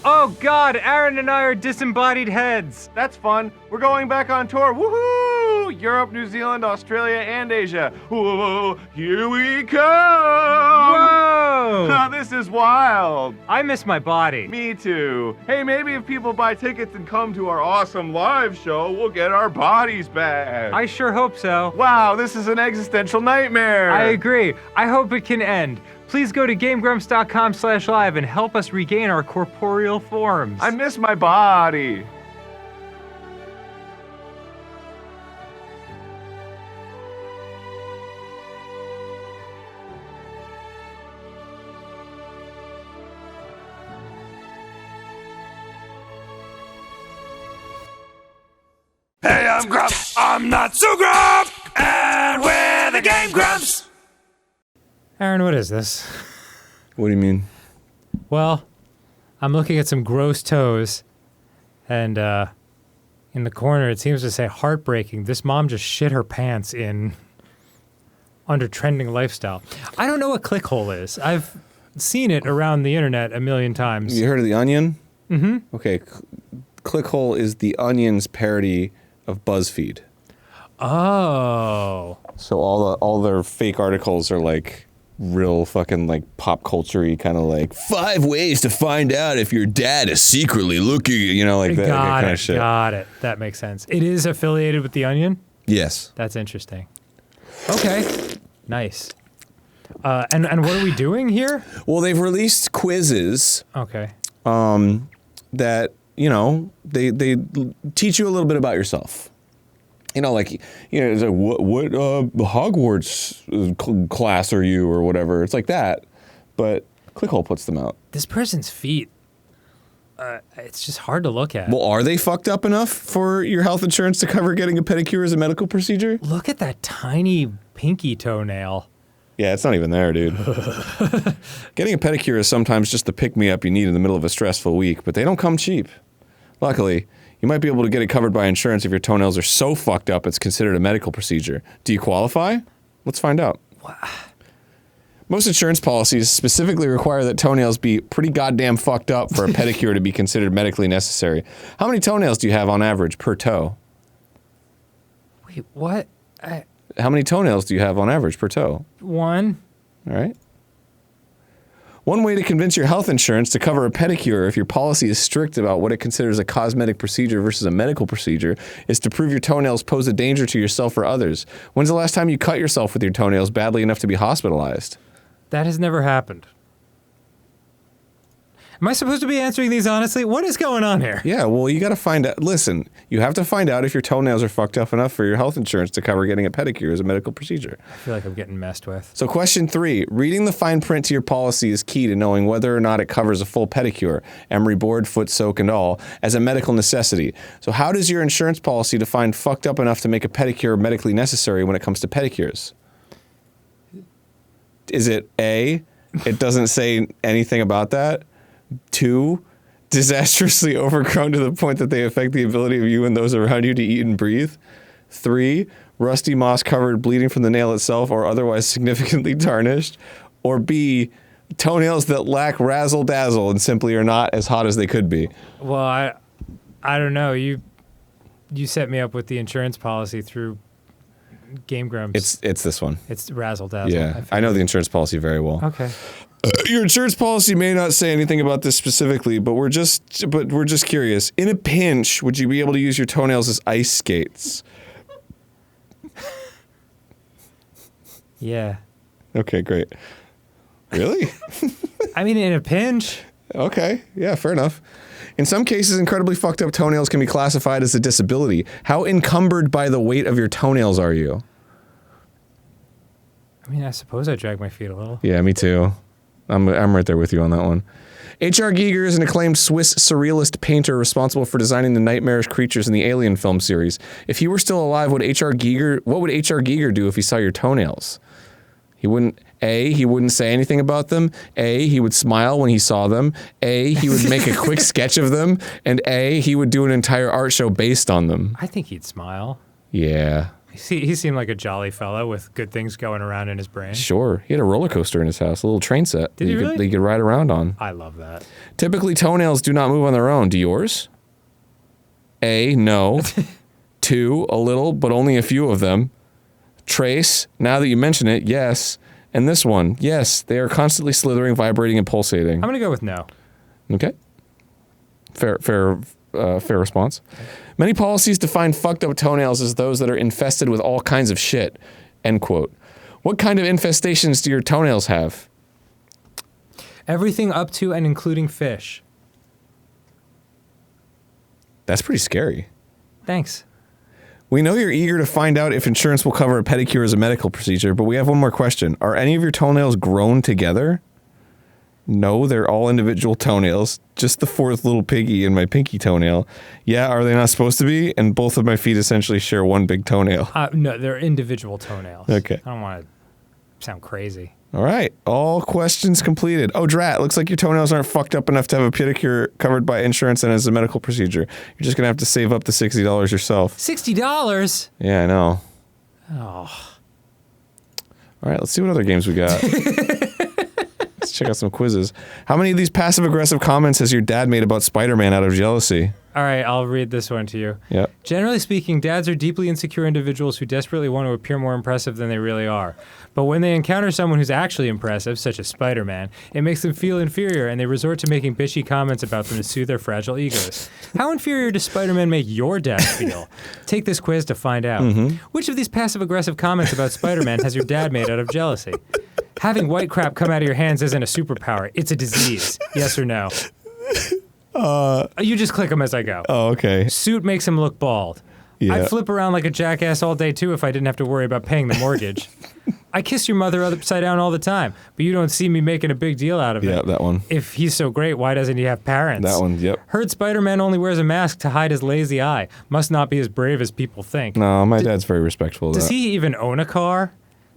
Oh God, Aaron and I are disembodied heads. That's fun. We're going back on tour. Woohoo! Europe, New Zealand, Australia, and Asia. Whoa, here we come! Whoa! This is wild. I miss my body. Me too. Hey, maybe if people buy tickets and come to our awesome live show, we'll get our bodies back. I sure hope so. Wow, this is an existential nightmare. I agree. I hope it can end. Please go to GameGrumps.com/live and help us regain our corporeal forms. I miss my body. Hey, I'm Grump. I'm not so Grump. And we're the Game Grumps. Aaron, what is this? What do you mean? Well, I'm looking at some gross toes, and in the corner it seems to say heartbreaking. This mom just shit her pants in under trending lifestyle. I don't know what Clickhole is. I've seen it around the internet a million times. You heard of The Onion? Mm-hmm. Okay, Clickhole is The Onion's parody of BuzzFeed. Oh. So all their fake articles are like real fucking like pop culture-y kind of like 5 ways to find out if your dad is secretly looking, you know, like that kind of shit. Got it. That makes sense. It is affiliated with The Onion? Yes. That's interesting. Okay. Nice. And what are we doing here? Well, they've released quizzes. Okay. That, you know, they teach you a little bit about yourself. You know, like, you know, it's like, what Hogwarts class are you or whatever. It's like that, but Clickhole puts them out. This person's feet, it's just hard to look at. Well, are they fucked up enough for your health insurance to cover getting a pedicure as a medical procedure? Look at that tiny pinky toenail. Yeah, it's not even there, dude. Getting a pedicure is sometimes just the pick-me-up you need in the middle of a stressful week, but they don't come cheap. Luckily, you might be able to get it covered by insurance if your toenails are so fucked up it's considered a medical procedure. Do you qualify? Let's find out. What? Most insurance policies specifically require that toenails be pretty goddamn fucked up for a pedicure to be considered medically necessary. How many toenails do you have on average per toe? Wait, what? How many toenails do you have on average per toe? 1. All right. One way to convince your health insurance to cover a pedicure if your policy is strict about what it considers a cosmetic procedure versus a medical procedure is to prove your toenails pose a danger to yourself or others. When's the last time you cut yourself with your toenails badly enough to be hospitalized? That has never happened. Am I supposed to be answering these honestly? What is going on here? Yeah, well, you gotta find out. Listen, you have to find out if your toenails are fucked up enough for your health insurance to cover getting a pedicure as a medical procedure. I feel like I'm getting messed with. So question 3, reading the fine print to your policy is key to knowing whether or not it covers a full pedicure, emery board, foot soak, and all, as a medical necessity. So how does your insurance policy define fucked up enough to make a pedicure medically necessary when it comes to pedicures? Is it A, it doesn't say anything about that? 2, disastrously overgrown to the point that they affect the ability of you and those around you to eat and breathe. 3, rusty moss covered, bleeding from the nail itself or otherwise significantly tarnished. Or B, toenails that lack razzle dazzle and simply are not as hot as they could be. Well, I don't know. You set me up with the insurance policy through GameGrumps. It's this one. It's razzle dazzle. Yeah, I know the insurance policy very well. Okay. Your insurance policy may not say anything about this specifically, but we're just curious. In a pinch, would you be able to use your toenails as ice skates? Yeah. Okay, great. Really? I mean, in a pinch. Okay, yeah, fair enough. In some cases, incredibly fucked up toenails can be classified as a disability. How encumbered by the weight of your toenails are you? I mean, I suppose I drag my feet a little. Yeah, me too. I'm right there with you on that one. H.R. Giger is an acclaimed Swiss surrealist painter responsible for designing the nightmarish creatures in the Alien film series. If he were still alive, what would H.R. Giger do if he saw your toenails? He wouldn't say anything about them. A, he would smile when he saw them. A, he would make a quick sketch of them. And A, he would do an entire art show based on them. I think he'd smile. Yeah. He seemed like a jolly fellow with good things going around in his brain. Sure. He had a roller coaster in his house, a little train set Did he really? that you could ride around on. I love that. Typically, toenails do not move on their own. Do yours? A, no. 2, a little, but only a few of them. Trace, now that you mention it, yes. And this one, yes, they are constantly slithering, vibrating, and pulsating. I'm going to go with no. Okay. Fair response. Many policies define fucked up toenails as those that are infested with all kinds of shit. End quote. What kind of infestations do your toenails have? Everything up to and including fish. That's pretty scary. Thanks. We know you're eager to find out if insurance will cover a pedicure as a medical procedure, but we have one more question. Are any of your toenails grown together? No, they're all individual toenails. Just the fourth little piggy in my pinky toenail. Yeah, are they not supposed to be? And both of my feet essentially share one big toenail. No, they're individual toenails. Okay. I don't want to sound crazy. All right. All questions completed. Oh, Drat, looks like your toenails aren't fucked up enough to have a pedicure covered by insurance and as a medical procedure. You're just going to have to save up the $60 yourself. $60? Yeah, I know. Oh. All right, let's see what other games we got. Let's check out some quizzes. How many of these passive-aggressive comments has your dad made about Spider-Man out of jealousy? All right, I'll read this one to you. Yep. Generally speaking, dads are deeply insecure individuals who desperately want to appear more impressive than they really are. But when they encounter someone who's actually impressive, such as Spider-Man, it makes them feel inferior, and they resort to making bitchy comments about them to soothe their fragile egos. How inferior does Spider-Man make your dad feel? Take this quiz to find out. Which of these passive-aggressive comments about Spider-Man has your dad made out of jealousy? Having white crap come out of your hands isn't a superpower. It's a disease. Yes or no? You just click them as I go. Oh, okay. Suit makes him look bald. Yeah. I'd flip around like a jackass all day too if I didn't have to worry about paying the mortgage. I kiss your mother upside down all the time, but you don't see me making a big deal out of it. Yeah, that one. If he's so great, why doesn't he have parents? That one, yep. Heard Spider-Man only wears a mask to hide his lazy eye. Must not be as brave as people think. No, my dad's very respectful of that. Does he even own a car?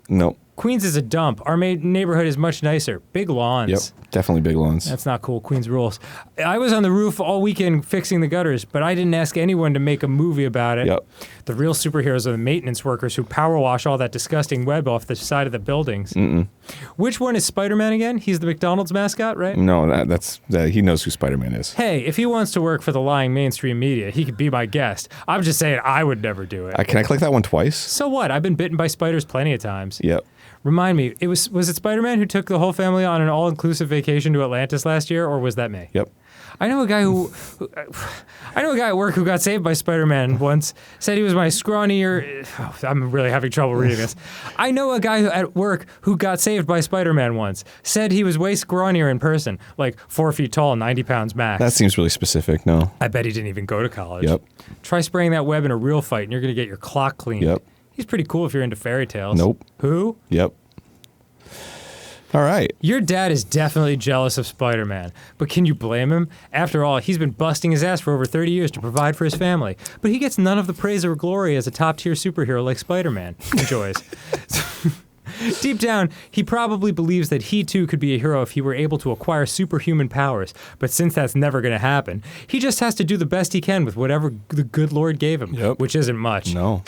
Nope. Queens is a dump. Our neighborhood is much nicer. Big lawns. Yep, definitely big lawns. That's not cool. Queens rules. I was on the roof all weekend fixing the gutters, but I didn't ask anyone to make a movie about it. Yep. The real superheroes are the maintenance workers who power wash all that disgusting web off the side of the buildings. Which one is Spider-Man again? He's the McDonald's mascot, right? No, he knows who Spider-Man is. Hey, if he wants to work for the lying mainstream media, he could be my guest. I'm just saying I would never do it. Can I click that one twice? So what? I've been bitten by spiders plenty of times. Yep. Remind me, was it Spider-Man who took the whole family on an all-inclusive vacation to Atlantis last year, or was that me? Yep. I know a guy at work who got saved by Spider-Man once. Said he was my scrawnier. I'm really having trouble reading this. I know a guy at work who got saved by Spider-Man once. Said he was way scrawnier in person, like 4 feet tall, 90 pounds max. That seems really specific. No. I bet he didn't even go to college. Yep. Try spraying that web in a real fight, and you're gonna get your clock cleaned. Yep. He's pretty cool if you're into fairy tales. Nope. Who? Yep. All right. Your dad is definitely jealous of Spider-Man, but can you blame him? After all, he's been busting his ass for over 30 years to provide for his family, but he gets none of the praise or glory as a top-tier superhero like Spider-Man enjoys. Deep down, he probably believes that he too could be a hero if he were able to acquire superhuman powers, but since that's never going to happen, he just has to do the best he can with whatever the good Lord gave him, which isn't much. No.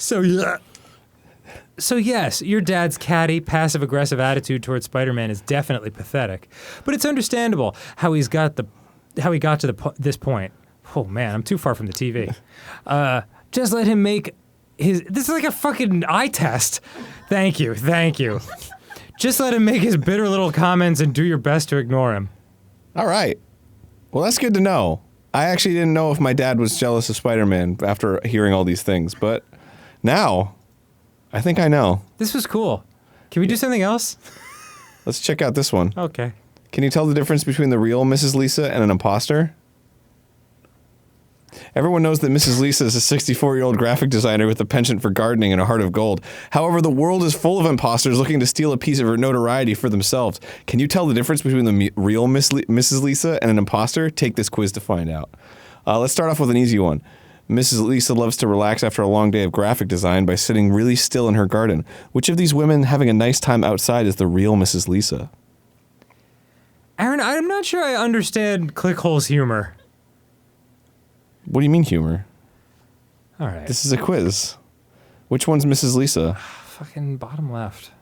So yes, your dad's catty, passive-aggressive attitude towards Spider-Man is definitely pathetic, but it's understandable how he got to this point. Oh man, I'm too far from the TV. Just let him make his. This is like a fucking eye test. Thank you. Just let him make his bitter little comments and do your best to ignore him. All right. Well, that's good to know. I actually didn't know if my dad was jealous of Spider-Man after hearing all these things, but now I think I know. This was cool. Can we do something else? Let's check out this one. Okay. Can you tell the difference between the real Mrs. Lisa and an imposter? Everyone knows that Mrs. Lisa is a 64-year-old graphic designer with a penchant for gardening and a heart of gold. However, the world is full of imposters looking to steal a piece of her notoriety for themselves. Can you tell the difference between the real Mrs. Lisa and an imposter? Take this quiz to find out. Let's start off with an easy one. Mrs. Lisa loves to relax after a long day of graphic design by sitting really still in her garden. Which of these women having a nice time outside is the real Mrs. Lisa? Aaron, I'm not sure I understand Clickhole's humor. What do you mean humor? All right. This is a quiz. Which one's Mrs. Lisa? Fucking bottom left.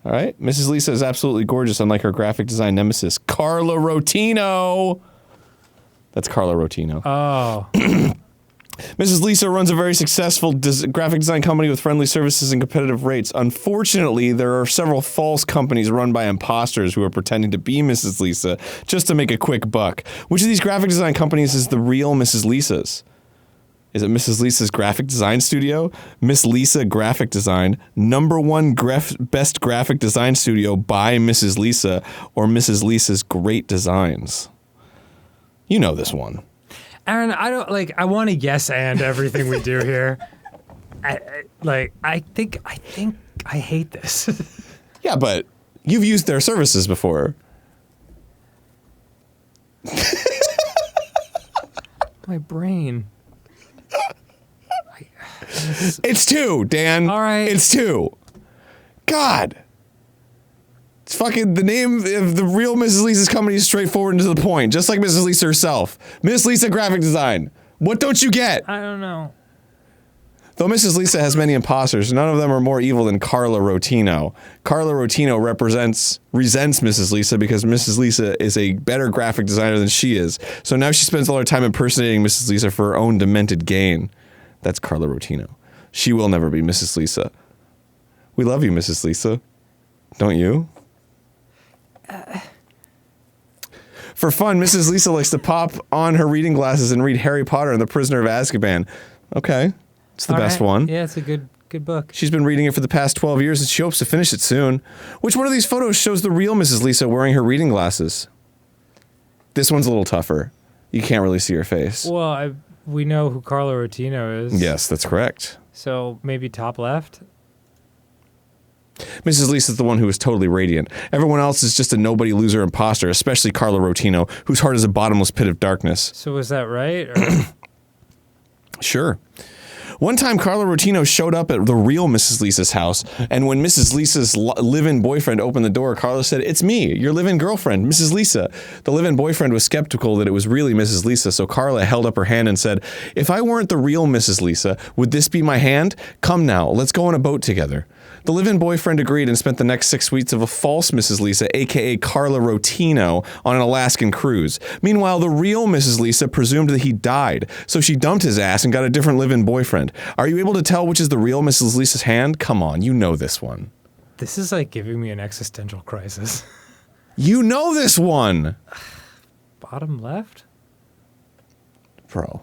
All right. Mrs. Lisa is absolutely gorgeous, unlike her graphic design nemesis, Carla Rotino. That's Carla Rotino. Oh. Mrs. Lisa runs a very successful graphic design company with friendly services and competitive rates. Unfortunately, there are several false companies run by imposters who are pretending to be Mrs. Lisa just to make a quick buck. Which of these graphic design companies is the real Mrs. Lisa's? Is it Mrs. Lisa's Graphic Design Studio, Miss Lisa Graphic Design, #1 Best Graphic Design Studio by Mrs. Lisa, or Mrs. Lisa's Great Designs? You know this one. Aaron, I want to yes and everything we do here. I think I hate this. Yeah, but you've used their services before. My brain. It's 2, Dan. All right. It's 2. God. It's fucking, the name of the real Mrs. Lisa's company is straightforward and to the point, just like Mrs. Lisa herself. Miss Lisa Graphic Design. What don't you get? I don't know. Though Mrs. Lisa has many imposters, none of them are more evil than Carla Rotino. Carla Rotino resents Mrs. Lisa because Mrs. Lisa is a better graphic designer than she is. So now she spends all her time impersonating Mrs. Lisa for her own demented gain. That's Carla Rotino. She will never be Mrs. Lisa. We love you, Mrs. Lisa. Don't you? For fun, Mrs. Lisa likes to pop on her reading glasses and read Harry Potter and the Prisoner of Azkaban. Okay. It's the best one. Yeah, it's a good book. She's been reading it for the past 12 years and she hopes to finish it soon. Which one of these photos shows the real Mrs. Lisa wearing her reading glasses? This one's a little tougher. You can't really see her face. Well, we know who Carla Rotino is. Yes, that's correct. So maybe top left? Mrs. Lisa's the one who is totally radiant. Everyone else is just a nobody, loser, imposter, especially Carla Rotino, whose heart is a bottomless pit of darkness. So was that right? Or? Sure. One time, Carla Rotino showed up at the real Mrs. Lisa's house, and when Mrs. Lisa's live-in boyfriend opened the door, Carla said, "It's me, your live-in girlfriend, Mrs. Lisa." The live-in boyfriend was skeptical that it was really Mrs. Lisa, so Carla held up her hand and said, "If I weren't the real Mrs. Lisa, would this be my hand? Come now, let's go on a boat together." The live-in boyfriend agreed and spent the next 6 weeks of a false Mrs. Lisa, aka Carla Rotino, on an Alaskan cruise. Meanwhile, the real Mrs. Lisa presumed that he died, so she dumped his ass and got a different live-in boyfriend. Are you able to tell which is the real Mrs. Lisa's hand? Come on, you know this one. This is like giving me an existential crisis. You know this one! Bottom left? Bro.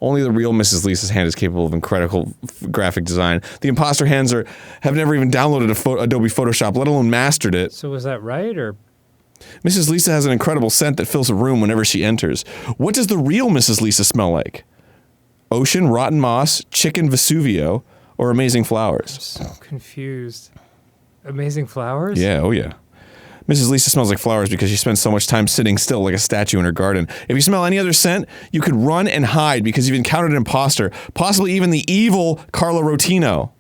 Only the real Mrs. Lisa's hand is capable of incredible graphic design. The imposter hands have never even downloaded Adobe Photoshop, let alone mastered it. So was that right, or? Mrs. Lisa has an incredible scent that fills a room whenever she enters. What does the real Mrs. Lisa smell like? Ocean, rotten moss, chicken Vesuvio, or amazing flowers? I'm so confused. Amazing flowers? Yeah, oh yeah. Mrs. Lisa smells like flowers because she spends so much time sitting still like a statue in her garden. If you smell any other scent, you could run and hide because you've encountered an imposter, possibly even the evil Carla Rotino.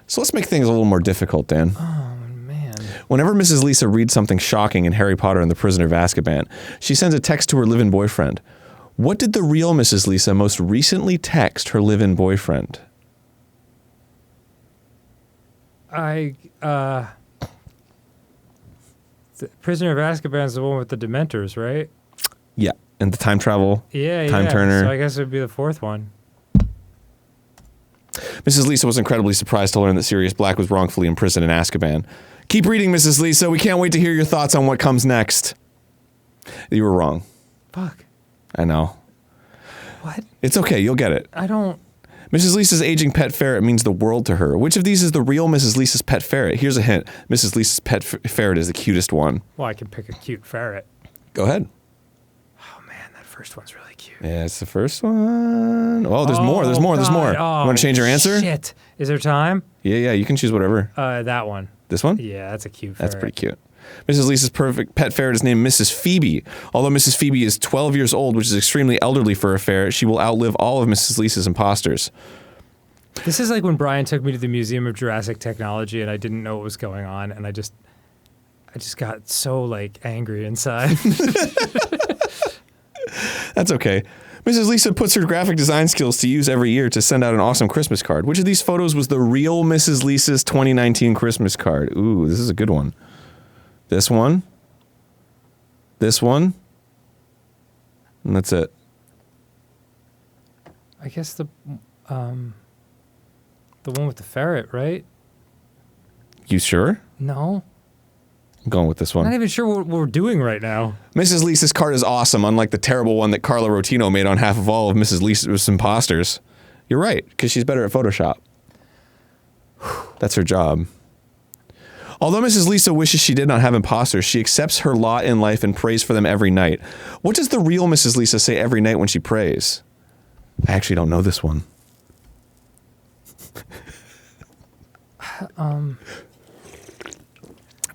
So let's make things a little more difficult, Dan. Oh, man. Whenever Mrs. Lisa reads something shocking in Harry Potter and the Prisoner of Azkaban, she sends a text to her live-in boyfriend. What did the real Mrs. Lisa most recently text her live-in boyfriend? The Prisoner of Azkaban is the one with the Dementors, right? Yeah, and the time travel, Yeah, time yeah. turner. So I guess it would be the fourth one. Mrs. Lisa was incredibly surprised to learn that Sirius Black was wrongfully imprisoned in Azkaban. Keep reading, Mrs. Lisa. We can't wait to hear your thoughts on what comes next. You were wrong. Fuck. I know. What? It's okay. You'll get it. I don't... Mrs. Lisa's aging pet ferret means the world to her. Which of these is the real Mrs. Lisa's pet ferret? Here's a hint. Mrs. Lisa's pet ferret is the cutest one. Well, I can pick a cute ferret. Go ahead. Oh, man, that first one's really cute. Yeah, it's the first one. Oh, there's more. There's more. There's more. Oh, You want to change your answer? Shit. Is there time? Yeah. You can choose whatever. That one. This one? Yeah, that's a cute ferret. That's pretty cute. Mrs. Lisa's perfect pet ferret is named Mrs. Phoebe. Although Mrs. Phoebe is 12 years old, which is extremely elderly for a ferret, she will outlive all of Mrs. Lisa's imposters. This is like when Brian took me to the Museum of Jurassic Technology and I didn't know what was going on, and I just got so, like, angry inside. That's okay. Mrs. Lisa puts her graphic design skills to use every year to send out an awesome Christmas card. Which of these photos was the real Mrs. Lisa's 2019 Christmas card? Ooh, this is a good one. This one. This one. And that's it. I guess the one with the ferret, right? You sure? No. I'm going with this I'm one. not even sure what we're doing right now. Mrs. Lisa's card is awesome, unlike the terrible one that Carla Rotino made on half of all of Mrs. Lisa's imposters. You're right, because she's better at Photoshop. That's her job. Although Mrs. Lisa wishes she did not have imposters, she accepts her lot in life and prays for them every night. What does the real Mrs. Lisa say every night when she prays? I actually don't know this one.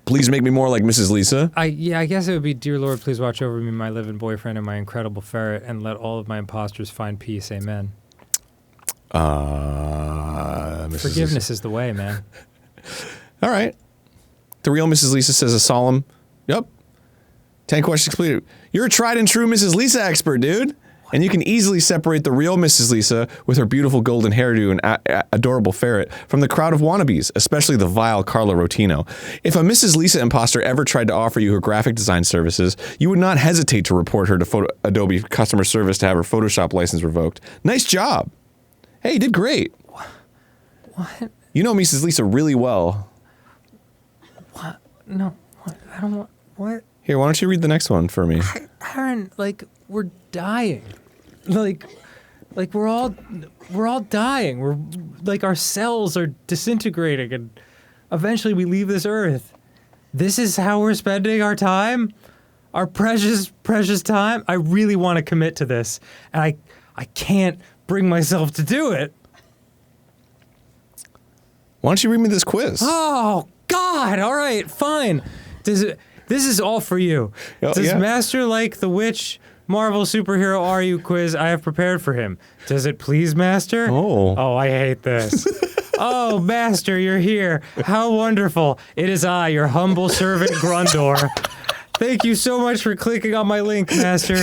Please make me more like Mrs. Lisa. I guess it would be, Dear Lord, please watch over me, my living boyfriend, and my incredible ferret, and let all of my imposters find peace. Amen. Mrs. Forgiveness is the way, man. All right. The real Mrs. Lisa says a solemn, yep. 10 questions completed. You're a tried and true Mrs. Lisa expert, dude. And you can easily separate the real Mrs. Lisa with her beautiful golden hairdo and adorable ferret from the crowd of wannabes, especially the vile Carla Rotino. If a Mrs. Lisa imposter ever tried to offer you her graphic design services, you would not hesitate to report her to Adobe customer service to have her Photoshop license revoked. Nice job. Hey, you did great. What? You know Mrs. Lisa really well. What? No. What? I don't want... What? Here, why don't you read the next one for me? Aaron, like, we're dying. Like we're all dying. We're like, our cells are disintegrating, and eventually we leave this earth. This is how we're spending our time, our precious time. I really want to commit to this, and I can't bring myself to do it. Why don't you read me this quiz? Oh God! All right, fine. This is all for you. Oh, Does yeah. Master like the which Marvel superhero are you quiz I have prepared for him? Does it please Master? Oh, I hate this. Oh, Master, you're here. How wonderful. It is I, your humble servant, Grundor. Thank you so much for clicking on my link, Master.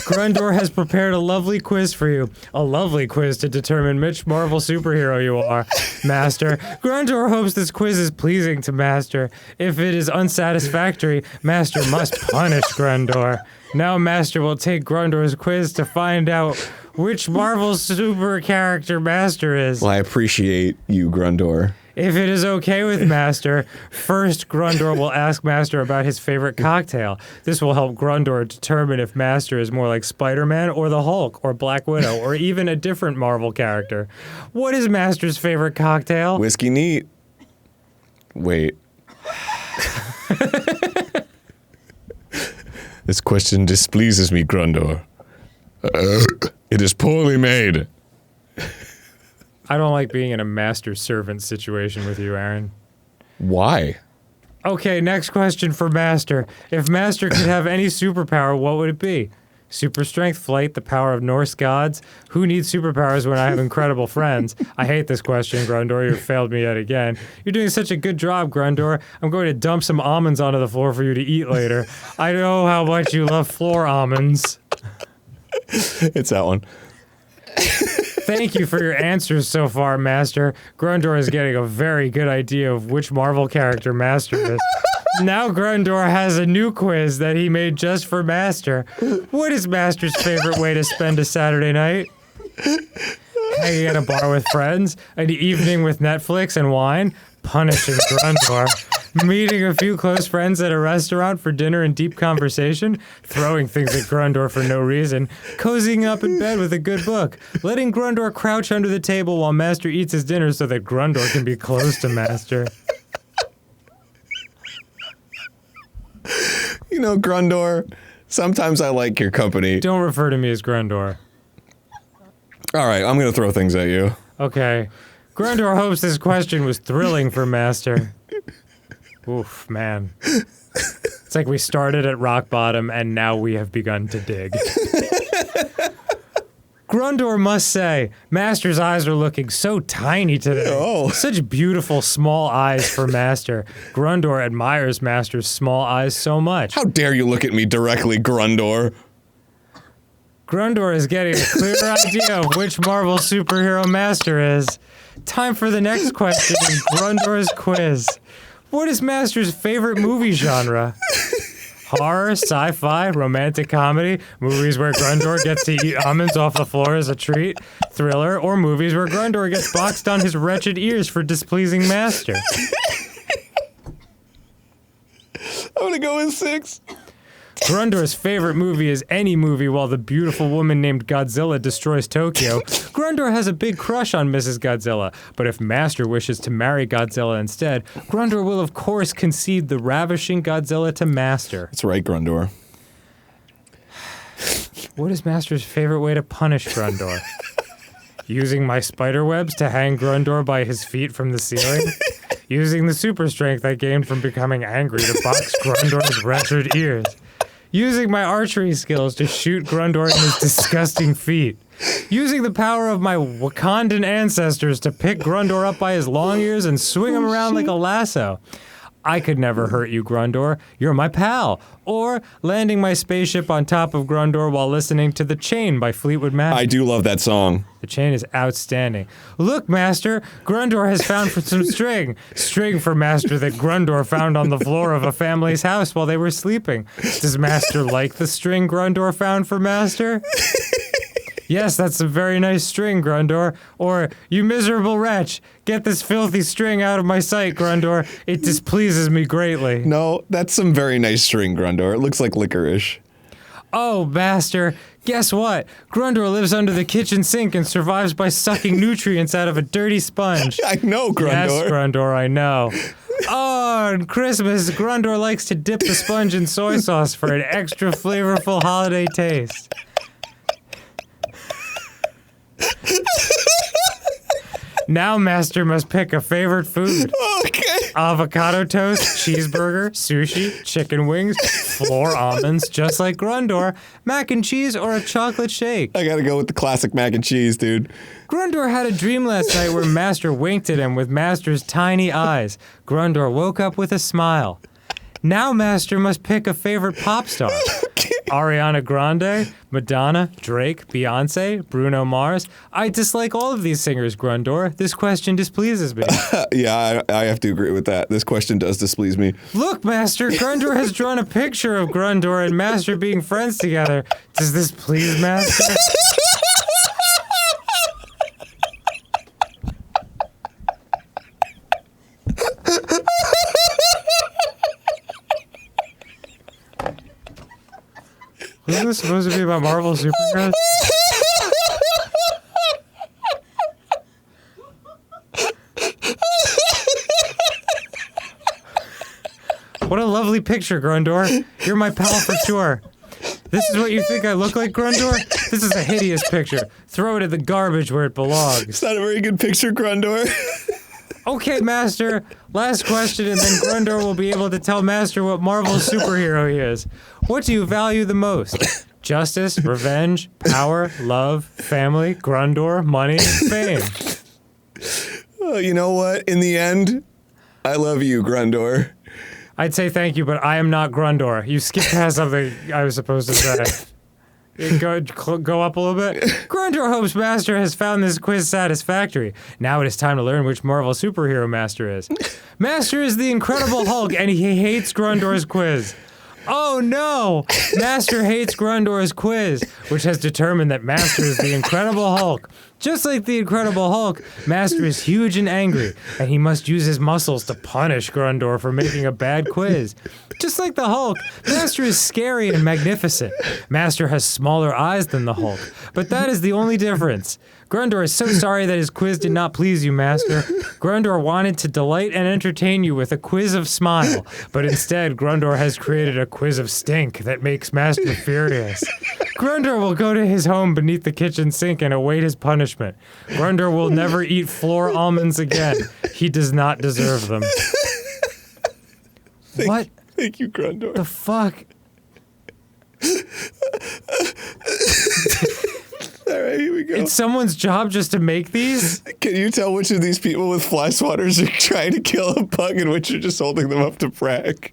Grundor has prepared a lovely quiz for you. A lovely quiz to determine which Marvel superhero you are, Master. Grundor hopes this quiz is pleasing to Master. If it is unsatisfactory, Master must punish Grundor. Now Master will take Grundor's quiz to find out which Marvel super character Master is. Well, I appreciate you, Grundor. If it is okay with Master, first Grundor will ask Master about his favorite cocktail. This will help Grundor determine if Master is more like Spider-Man or the Hulk or Black Widow or even a different Marvel character. What is Master's favorite cocktail? Whiskey neat. Wait. This question displeases me, Grundor. It is poorly made. I don't like being in a master-servant situation with you, Aaron. Why? Okay, next question for Master. If Master could have any superpower, what would it be? Super strength, flight, the power of Norse gods? Who needs superpowers when I have incredible friends? I hate this question, Grundor. You failed me yet again. You're doing such a good job, Grundor. I'm going to dump some almonds onto the floor for you to eat later. I know how much you love floor almonds. It's that one. Thank you for your answers so far, Master. Grundor is getting a very good idea of which Marvel character Master is. Now Grundor has a new quiz that he made just for Master. What is Master's favorite way to spend a Saturday night? Hanging at a bar with friends? An evening with Netflix and wine? Punishing Grundor. Meeting a few close friends at a restaurant for dinner and deep conversation? Throwing things at Grundor for no reason? Cozying up in bed with a good book? Letting Grundor crouch under the table while Master eats his dinner so that Grundor can be close to Master? You know, Grundor, sometimes I like your company. Don't refer to me as Grundor. All right, I'm going to throw things at you. Okay. Grundor hopes this question was thrilling for Master. Oof, man. It's like we started at rock bottom and now we have begun to dig. Grundor must say, Master's eyes are looking so tiny today. Oh. Such beautiful small eyes for Master. Grundor admires Master's small eyes so much. How dare you look at me directly, Grundor? Grundor is getting a clear idea of which Marvel superhero Master is. Time for the next question in Grundor's quiz. What is Master's favorite movie genre? Horror, sci-fi, romantic comedy, movies where Grundor gets to eat almonds off the floor as a treat, thriller, or movies where Grundor gets boxed on his wretched ears for displeasing Master. I'm gonna go with 6. Grundor's favorite movie is any movie while the beautiful woman named Godzilla destroys Tokyo. Grundor has a big crush on Mrs. Godzilla, but if Master wishes to marry Godzilla instead, Grundor will of course concede the ravishing Godzilla to Master. That's right, Grundor. What is Master's favorite way to punish Grundor? Using my spider webs to hang Grundor by his feet from the ceiling? Using the super strength I gained from becoming angry to box Grundor's wretched ears? Using my archery skills to shoot Grundor in his disgusting feet? Using the power of my Wakandan ancestors to pick Grundor up by his long ears and swing him around like a lasso? I could never hurt you, Grundor. You're my pal. Or landing my spaceship on top of Grundor while listening to The Chain by Fleetwood Mac. I do love that song. The Chain is outstanding. Look, Master, Grundor has found for some string. String for Master that Grundor found on the floor of a family's house while they were sleeping. Does Master like the string Grundor found for Master? Yes, that's a very nice string, Grundor. Or, you miserable wretch, get this filthy string out of my sight, Grundor. It displeases me greatly. No, that's some very nice string, Grundor. It looks like licorice. Oh, Master, guess what? Grundor lives under the kitchen sink and survives by sucking nutrients out of a dirty sponge. I know, Grundor. Yes, Grundor, I know. Oh, on Christmas, Grundor likes to dip the sponge in soy sauce for an extra flavorful holiday taste. Now Master must pick a favorite food. Okay. Avocado toast, cheeseburger, sushi, chicken wings, floor almonds, just like Grundor, mac and cheese, or a chocolate shake. I gotta go with the classic mac and cheese, dude. Grundor had a dream last night where Master winked at him with Master's tiny eyes. Grundor woke up with a smile. Now Master must pick a favorite pop star. Ariana Grande, Madonna, Drake, Beyonce, Bruno Mars. I dislike all of these singers, Grundor. This question displeases me. Yeah, I have to agree with that. This question does displease me. Look, Master, Grundor has drawn a picture of Grundor and Master being friends together. Does this please Master? Wasn't this supposed to be about Marvel superheroes? What a lovely picture, Grundor. You're my pal for sure. This is what you think I look like, Grundor? This is a hideous picture. Throw it in the garbage where it belongs. It's not a very good picture, Grundor. Okay, Master. Last question, and then Grundor will be able to tell Master what Marvel superhero he is. What do you value the most? Justice, revenge, power, love, family, Grundor, money, fame. Oh, you know what? In the end, I love you, Grundor. I'd say thank you, but I am not Grundor. You skipped past something I was supposed to say. Go up a little bit. Grundor hopes Master has found this quiz satisfactory. Now it is time to learn which Marvel superhero Master is. Master is the Incredible Hulk, and he hates Grundor's quiz. Oh no! Master hates Grundor's quiz, which has determined that Master is the Incredible Hulk. Just like the Incredible Hulk, Master is huge and angry, and he must use his muscles to punish Grundor for making a bad quiz. Just like the Hulk, Master is scary and magnificent. Master has smaller eyes than the Hulk, but that is the only difference. Grundor is so sorry that his quiz did not please you, Master. Grundor wanted to delight and entertain you with a quiz of smile, but instead Grundor has created a quiz of stink that makes Master furious. Grundor will go to his home beneath the kitchen sink and await his punishment. Grundor will never eat floor almonds again. He does not deserve them. What? Thank you, Grundor. The fuck? All right, here we go. It's someone's job just to make these? Can you tell which of these people with fly swatters are trying to kill a bug and which are just holding them up to brag?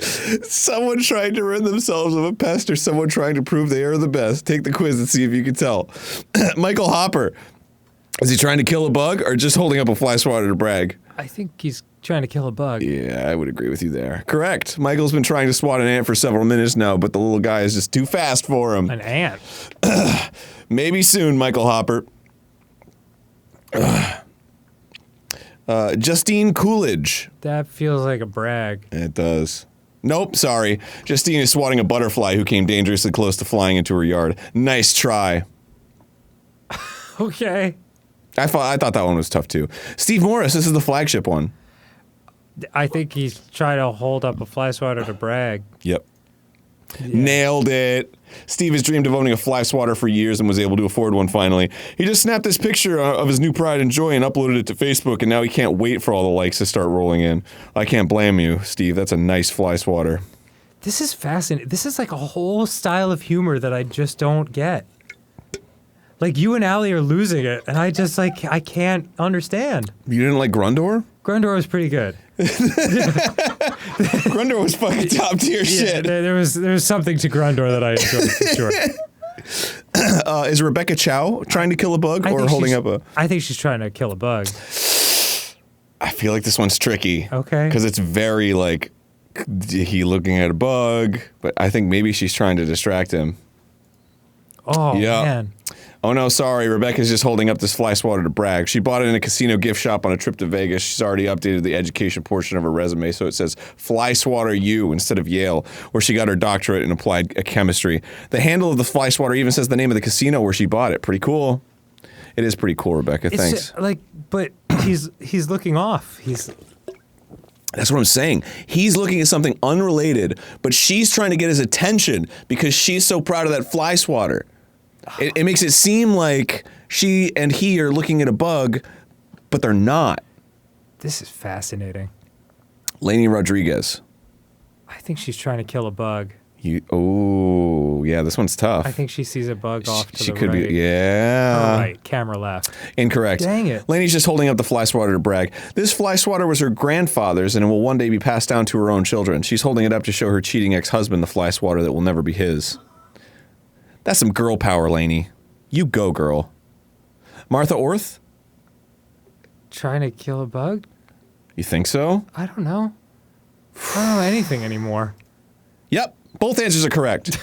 Someone trying to rid themselves of a pest or someone trying to prove they are the best. Take the quiz and see if you can tell. Michael Hopper. Is he trying to kill a bug or just holding up a fly swatter to brag? I think he's trying to kill a bug. Yeah, I would agree with you there. Correct. Michael's been trying to swat an ant for several minutes now, but the little guy is just too fast for him. An ant. Maybe soon, Michael Hopper. Justine Coolidge. That feels like a brag. It does. Nope, sorry. Justine is swatting a butterfly who came dangerously close to flying into her yard. Nice try. Okay. I thought that one was tough too. Steve Morris, this is the flagship one. I think he's trying to hold up a fly swatter to brag. Yep. Yeah. Nailed it. Steve has dreamed of owning a fly swatter for years and was able to afford one finally. He just snapped this picture of his new pride and joy and uploaded it to Facebook, and now he can't wait for all the likes to start rolling in. I can't blame you, Steve. That's a nice fly swatter. This is fascinating. This is like a whole style of humor that I just don't get. Like, you and Allie are losing it, and I just, like, I can't understand. You didn't like Grundor? Grundor was pretty good. Grundor was fucking top tier shit. There was something to Grundor that I enjoyed, for sure. Is Rebecca Chow trying to kill a bug or holding up a... I think she's trying to kill a bug. I feel like this one's tricky. Okay. Because it's very, like, he looking at a bug, but I think maybe she's trying to distract him. Oh, yep. Man. Oh no, sorry, Rebecca's just holding up this fly swatter to brag. She bought it in a casino gift shop on a trip to Vegas. She's already updated the education portion of her resume, so it says Fly Swatter U instead of Yale, where she got her doctorate in applied chemistry. The handle of the fly swatter even says the name of the casino where she bought it. Pretty cool. It is pretty cool, Rebecca. Thanks. But he's looking off. That's what I'm saying. He's looking at something unrelated, but she's trying to get his attention because she's so proud of that fly swatter. It makes it seem like she and he are looking at a bug, but they're not. This is fascinating. Lainey Rodriguez. I think she's trying to kill a bug. Oh, yeah, this one's tough. I think she sees a bug off to the she could right. be, yeah. Right, camera left. Incorrect. Dang it. Lainey's just holding up the fly swatter to brag. This fly swatter was her grandfather's and it will one day be passed down to her own children. She's holding it up to show her cheating ex-husband the fly swatter that will never be his. That's some girl power, Lainey. You go, girl. Martha Orth? Trying to kill a bug? You think so? I don't know. I don't know anything anymore. Yep, both answers are correct.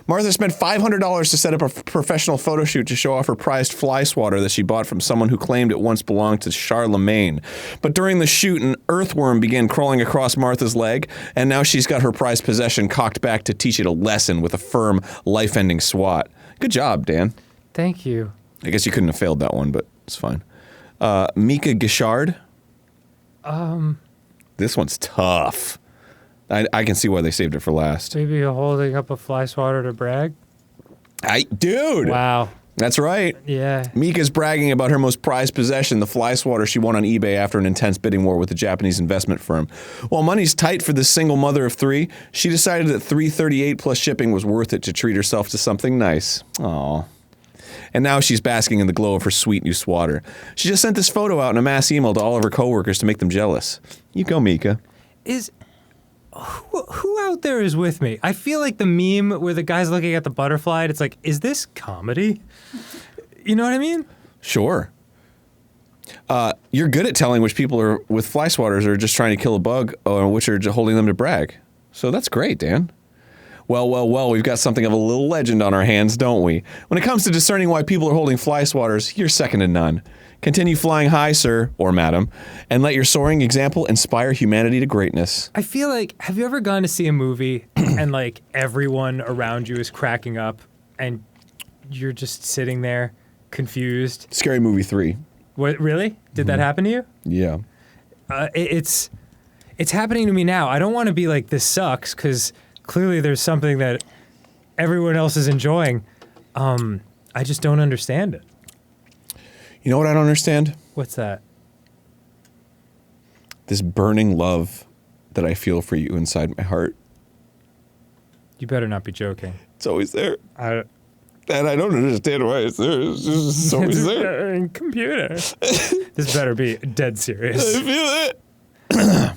Martha spent $500 to set up a professional photo shoot to show off her prized fly swatter that she bought from someone who claimed it once belonged to Charlemagne. But during the shoot, an earthworm began crawling across Martha's leg, and now she's got her prized possession cocked back to teach it a lesson with a firm, life-ending swat. Good job, Dan. Thank you. I guess you couldn't have failed that one, but it's fine. Mika Gishard? This one's tough. I can see why they saved it for last. Maybe you're holding up a fly swatter to brag? Dude! Wow. That's right. Yeah. Mika's bragging about her most prized possession, the fly swatter she won on eBay after an intense bidding war with a Japanese investment firm. While money's tight for this single mother of three, she decided that $338 plus shipping was worth it to treat herself to something nice. Aww. And now she's basking in the glow of her sweet new swatter. She just sent this photo out in a mass email to all of her coworkers to make them jealous. You go, Mika. Who out there is with me? I feel like the meme where the guy's looking at the butterfly, and it's like, is this comedy? You know what I mean? Sure. You're good at telling which people are with fly swatters are just trying to kill a bug or which are just holding them to brag. So that's great, Dan. Well, we've got something of a little legend on our hands, don't we? When it comes to discerning why people are holding fly swatters, you're second to none. Continue flying high, sir, or madam, and let your soaring example inspire humanity to greatness. I feel like, have you ever gone to see a movie and like everyone around you is cracking up and you're just sitting there confused? Scary Movie 3. What, really? Did that happen to you? Yeah. It's happening to me now. I don't want to be like, this sucks, because clearly there's something that everyone else is enjoying. I just don't understand it. You know what I don't understand? What's that? This burning love that I feel for you inside my heart. You better not be joking. It's always there. I And I don't understand why it's there. It's just always there. Computer. This better be dead serious. I feel it.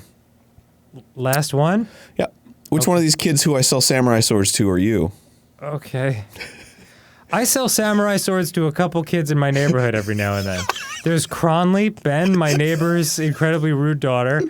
Last one? Yeah. Which one of these kids who I sell samurai swords to are you? Okay. I sell samurai swords to a couple kids in my neighborhood every now and then. There's Cronley, Ben, my neighbor's incredibly rude daughter,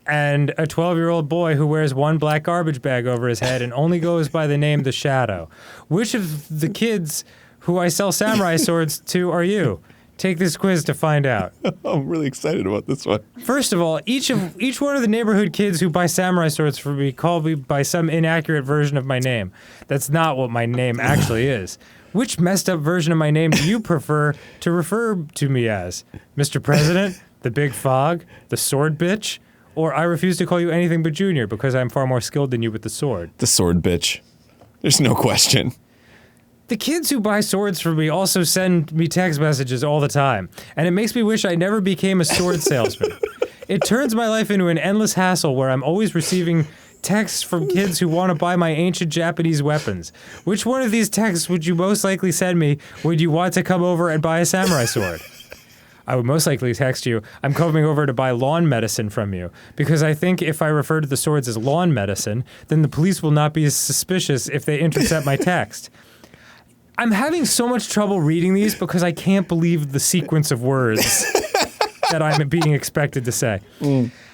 and a 12-year-old boy who wears one black garbage bag over his head and only goes by the name The Shadow. Which of the kids who I sell samurai swords to are you? Take this quiz to find out. I'm really excited about this one. First of all, each one of the neighborhood kids who buy samurai swords for me call me by some inaccurate version of my name. That's not what my name actually is. Which messed up version of my name do you prefer to refer to me as? Mr. President, the Big Fog, the Sword Bitch, or I refuse to call you anything but Junior because I'm far more skilled than you with the sword? The Sword Bitch. There's no question. The kids who buy swords for me also send me text messages all the time, and it makes me wish I never became a sword salesman. It turns my life into an endless hassle where I'm always receiving texts from kids who want to buy my ancient Japanese weapons. Which one of these texts would you most likely send me when you want to come over and buy a samurai sword? I would most likely text you, I'm coming over to buy lawn medicine from you, because I think if I refer to the swords as lawn medicine, then the police will not be as suspicious if they intercept my text. I'm having so much trouble reading these because I can't believe the sequence of words that I'm being expected to say.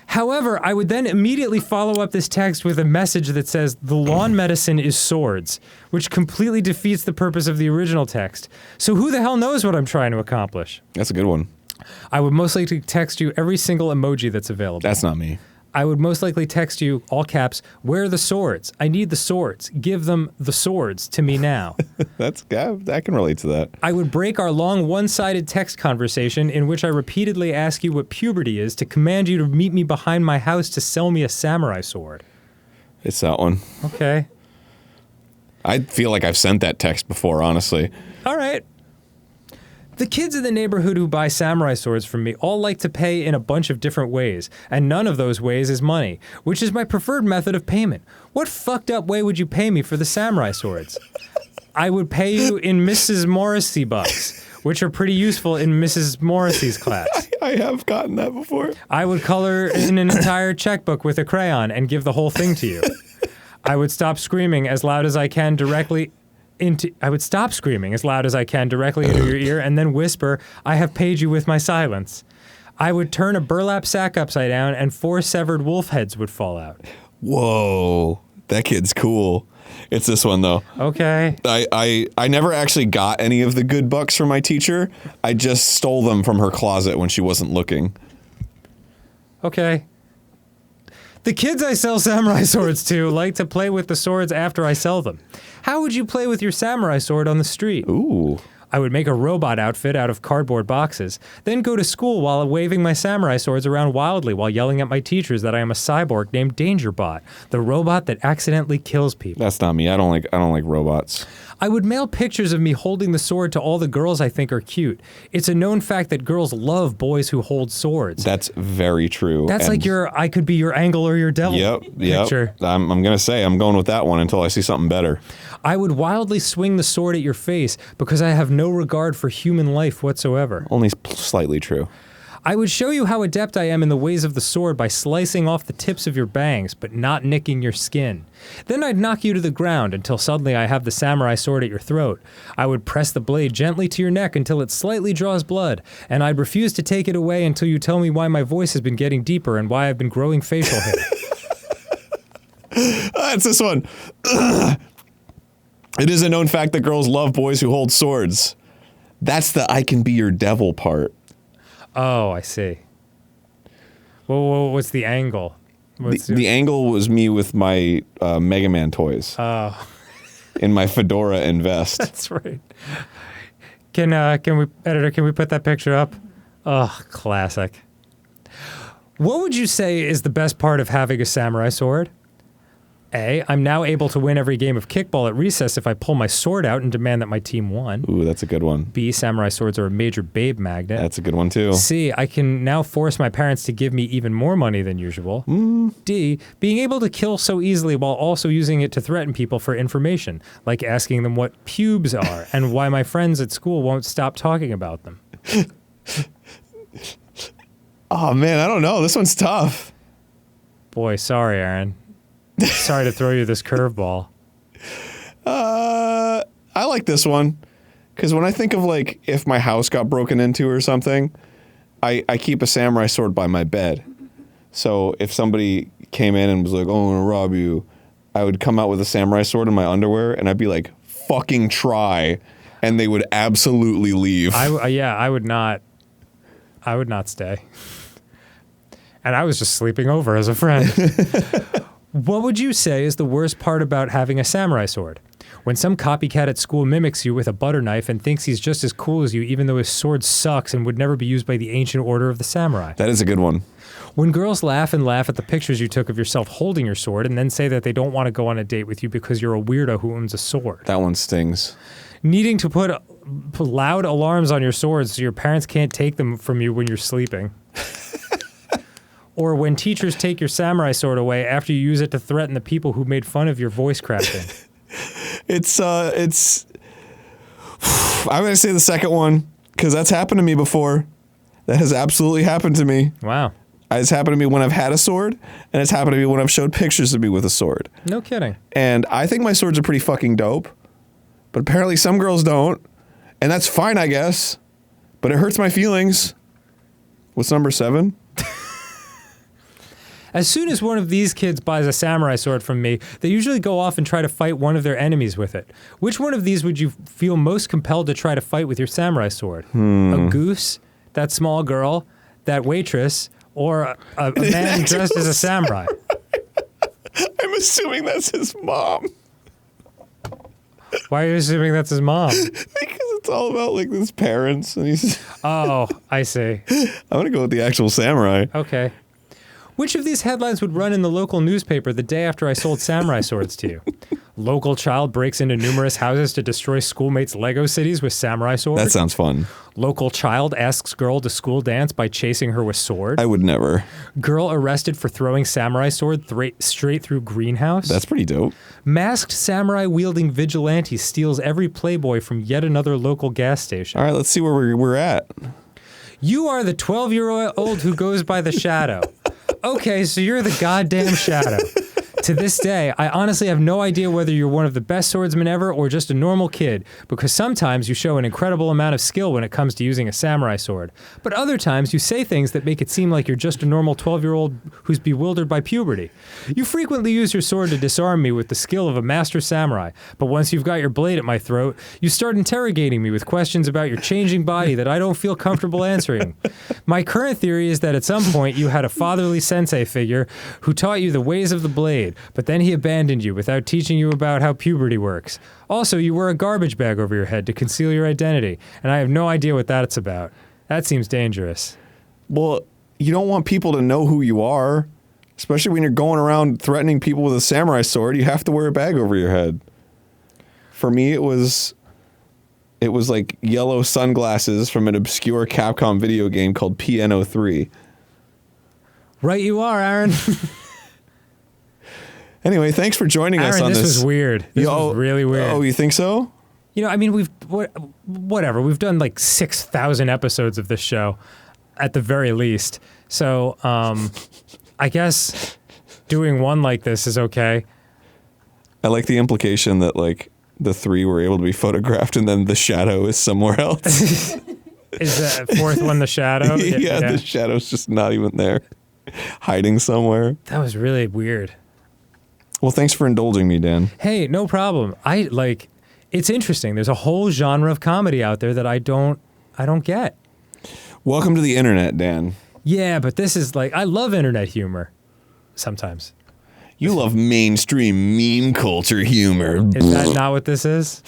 However, I would then immediately follow up this text with a message that says, the lawn medicine is swords, which completely defeats the purpose of the original text. So who the hell knows what I'm trying to accomplish? That's a good one. I would most likely text you every single emoji that's available. That's not me. I would most likely text you, all caps, where are the swords? I need the swords. Give them the swords to me now. I can relate to that. I would break our long one-sided text conversation in which I repeatedly ask you what puberty is to command you to meet me behind my house to sell me a samurai sword. It's that one. Okay. I feel like I've sent that text before, honestly. All right. The kids in the neighborhood who buy samurai swords from me all like to pay in a bunch of different ways, and none of those ways is money, which is my preferred method of payment. What fucked up way would you pay me for the samurai swords? I would pay you in Mrs. Morrissey bucks, which are pretty useful in Mrs. Morrissey's class. I have gotten that before. I would color in an entire checkbook with a crayon and give the whole thing to you. I would stop screaming as loud as I can directly into your ear and then whisper, I have paid you with my silence. I would turn a burlap sack upside down and 4 severed wolf heads would fall out. Whoa, that kid's cool. It's this one though. Okay. I never actually got any of the good bucks from my teacher. I just stole them from her closet when she wasn't looking. Okay. The kids I sell samurai swords to like to play with the swords after I sell them. How would you play with your samurai sword on the street? Ooh. I would make a robot outfit out of cardboard boxes, then go to school while waving my samurai swords around wildly while yelling at my teachers that I am a cyborg named Dangerbot, the robot that accidentally kills people. That's not me. I don't like robots. I would mail pictures of me holding the sword to all the girls I think are cute. It's a known fact that girls love boys who hold swords. That's very true. That's like I could be your angle or your devil picture. I'm gonna say I'm going with that one until I see something better. I would wildly swing the sword at your face because I have no regard for human life whatsoever. Only slightly true. I would show you how adept I am in the ways of the sword by slicing off the tips of your bangs, but not nicking your skin. Then I'd knock you to the ground until suddenly I have the samurai sword at your throat. I would press the blade gently to your neck until it slightly draws blood, and I'd refuse to take it away until you tell me why my voice has been getting deeper and why I've been growing facial hair. That's this one. It is a known fact that girls love boys who hold swords. That's the I can be your devil part. Oh, I see. Well, what's the angle? The angle was me with my Mega Man toys. Oh. In my fedora and vest. That's right. Can we put that picture up? Oh, classic. What would you say is the best part of having a samurai sword? A, I'm now able to win every game of kickball at recess if I pull my sword out and demand that my team won. Ooh, that's a good one. B, samurai swords are a major babe magnet. That's a good one too. C, I can now force my parents to give me even more money than usual. D, being able to kill so easily while also using it to threaten people for information, like asking them what pubes are and why my friends at school won't stop talking about them. Oh man, I don't know. This one's tough. Boy, sorry, Aaron. Sorry to throw you this curveball. I like this one because when I think of like if my house got broken into or something, I keep a samurai sword by my bed. So if somebody came in and was like, "Oh, I'm gonna rob you," I would come out with a samurai sword in my underwear and I'd be like, "Fucking try," and they would absolutely leave. I would not stay. And I was just sleeping over as a friend. What would you say is the worst part about having a samurai sword? When some copycat at school mimics you with a butter knife and thinks he's just as cool as you even though his sword sucks and would never be used by the ancient order of the samurai. That is a good one. When girls laugh at the pictures you took of yourself holding your sword and then say that they don't want to go on a date with you because you're a weirdo who owns a sword. That one stings. Needing to put loud alarms on your swords so your parents can't take them from you when you're sleeping. Or when teachers take your samurai sword away after you use it to threaten the people who made fun of your voice cracking. It's I'm going to say the second one because that's happened to me before. That has absolutely happened to me. Wow. It's happened to me when I've had a sword, and it's happened to me when I've showed pictures of me with a sword. No kidding. And I think my swords are pretty fucking dope, but apparently some girls don't, and that's fine, I guess, but it hurts my feelings. What's number 7? As soon as one of these kids buys a samurai sword from me, they usually go off and try to fight one of their enemies with it. Which one of these would you feel most compelled to try to fight with your samurai sword? A goose, that small girl, that waitress, or a man dressed as a samurai? I'm assuming that's his mom. Why are you assuming that's his mom? Because it's all about like his parents, and he's. Oh, I see. I'm gonna go with the actual samurai. Okay. Which of these headlines would run in the local newspaper the day after I sold samurai swords to you? Local child breaks into numerous houses to destroy schoolmates' Lego cities with samurai sword? That sounds fun. Local child asks girl to school dance by chasing her with sword? I would never. Girl arrested for throwing samurai sword straight through greenhouse? That's pretty dope. Masked samurai-wielding vigilante steals every Playboy from yet another local gas station. All right, let's see where we're at. You are the 12-year-old who goes by the Shadow. Okay, so you're the goddamn Shadow. To this day, I honestly have no idea whether you're one of the best swordsmen ever or just a normal kid, because sometimes you show an incredible amount of skill when it comes to using a samurai sword, but other times you say things that make it seem like you're just a normal 12-year-old who's bewildered by puberty. You frequently use your sword to disarm me with the skill of a master samurai, but once you've got your blade at my throat, you start interrogating me with questions about your changing body that I don't feel comfortable answering. My current theory is that at some point you had a fatherly sensei figure who taught you the ways of the blade, but then he abandoned you without teaching you about how puberty works. Also, you wear a garbage bag over your head to conceal your identity, and I have no idea what that's about. That seems dangerous. Well, you don't want people to know who you are, especially when you're going around threatening people with a samurai sword. You have to wear a bag over your head. For me, it was like yellow sunglasses from an obscure Capcom video game called Piano 3. Right you are, Aaron. Anyway, thanks for joining us on this. This was weird. This was really weird. Oh, you think so? You know, I mean, whatever. We've done like 6,000 episodes of this show, at the very least. So, I guess doing one like this is okay. I like the implication that like the 3 were able to be photographed and then the shadow is somewhere else. Is the 4th one the shadow? Yeah, the shadow's just not even there, hiding somewhere. That was really weird. Well, thanks for indulging me, Dan. Hey, no problem. It's interesting. There's a whole genre of comedy out there that I don't get. Welcome to the internet, Dan. Yeah, but this is like, I love internet humor sometimes. You love mainstream meme culture humor. Is that not what this is?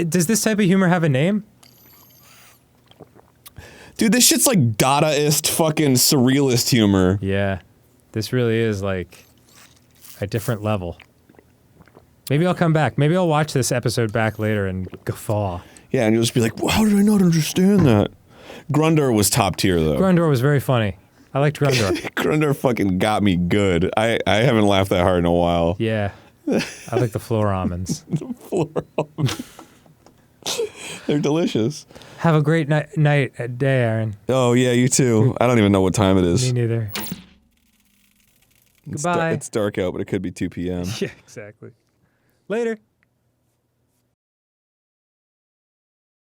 Does this type of humor have a name? Dude, this shit's like Dadaist fucking surrealist humor. Yeah. This really is like a different level. Maybe I'll come back. Maybe I'll watch this episode back later and guffaw. Yeah, and you'll just be like, well, how did I not understand that? Grundor was top tier, though. Grundor was very funny. I liked Grundor. Grundor fucking got me good. I haven't laughed that hard in a while. Yeah. I like the floor almonds. The floor almonds. They're delicious. Have a great day, Aaron. Oh, yeah, you too. I don't even know what time it is. Me neither. Goodbye. It's dark out, but it could be 2 p.m. Yeah, exactly. Later.